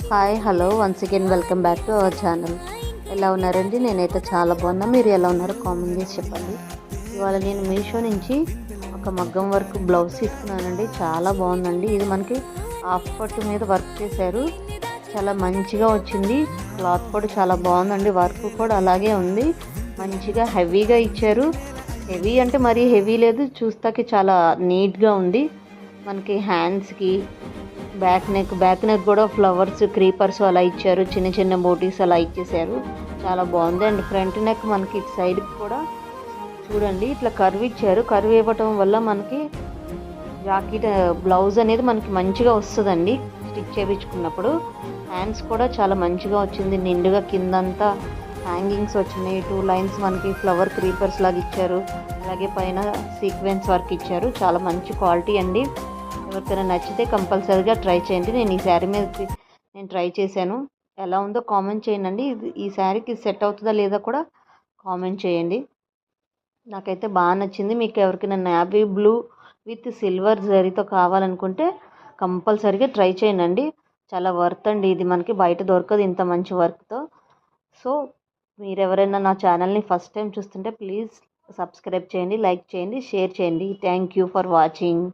Hi hello once again welcome back to our channel. ఎలా ఉన్నారండి? నేనైతే చాలా బాగున్నా. మీరు ఎలా ఉన్నారో కామెంట్ చేసి చెప్పండి. ఇవాళ నేను మీషో నుంచి ఒక మగ్గం వర్క్ బ్లౌజ్ తీసుకున్నానండి. చాలా బాగుందండి. ఇది మనకి హాఫ్ పట్టు మీద వర్క్ చేశారు. చాలా మంచిగా వచ్చింది. క్లాత్ కూడా చాలా బాగుందండి. వర్క్ కూడా అలాగే ఉంది. మంచిగా హెవీగా ఇచ్చారు. హెవీ అంటే మరీ హెవీ లేదు, చూస్తాకి చాలా నీట్గా ఉంది. మనకి హ్యాండ్స్కి బ్యాక్ నెక్ కూడా ఫ్లవర్స్ క్రీపర్స్ అలా ఇచ్చారు. చిన్న చిన్న బోటీస్ అలా ఇచ్చేసారు. చాలా బాగుంది. అండ్ ఫ్రంట్ నెక్ మనకి ఇటు సైడ్కి కూడా చూడండి ఇట్లా కర్వ్ ఇచ్చారు. కర్వ్ ఇవ్వటం వల్ల మనకి జాకెట్ బ్లౌజ్ అనేది మనకి మంచిగా వస్తుందండి స్టిచ్ చేయించుకున్నప్పుడు. హ్యాండ్స్ కూడా చాలా మంచిగా వచ్చింది. నిండుగా కిందంతా హ్యాంగింగ్స్ వచ్చినాయి. 2 లైన్స్ మనకి ఫ్లవర్ క్రీపర్స్ లాగా ఇచ్చారు. అలాగే పైన సీక్వెన్స్ వర్క్ ఇచ్చారు. చాలా మంచి క్వాలిటీ అండి. ఎవరికైనా నచ్చితే కంపల్సరీగా ట్రై చేయండి. నేను ఈ శారీ మీద నేను ట్రై చేశాను. ఎలా ఉందో కామెంట్ చేయండి. ఈ శారీకి సెట్ అవుతుందా లేదా కూడా కామెంట్ చేయండి. నాకైతే బాగా నచ్చింది. మీకు ఎవరికైనా నావీ బ్లూ విత్ సిల్వర్ జరీతో కావాలనుకుంటే కంపల్సరీగా ట్రై చేయండి. చాలా వర్త్ అండి. ఇది మనకి బయట దొరకదు ఇంత మంచి వర్క్తో. సో మీరు ఎవరైనా నా ఛానల్ని ఫస్ట్ టైం చూస్తుంటే ప్లీజ్ సబ్స్క్రైబ్ చేయండి, లైక్ చేయండి, షేర్ చేయండి. Thank you for watching.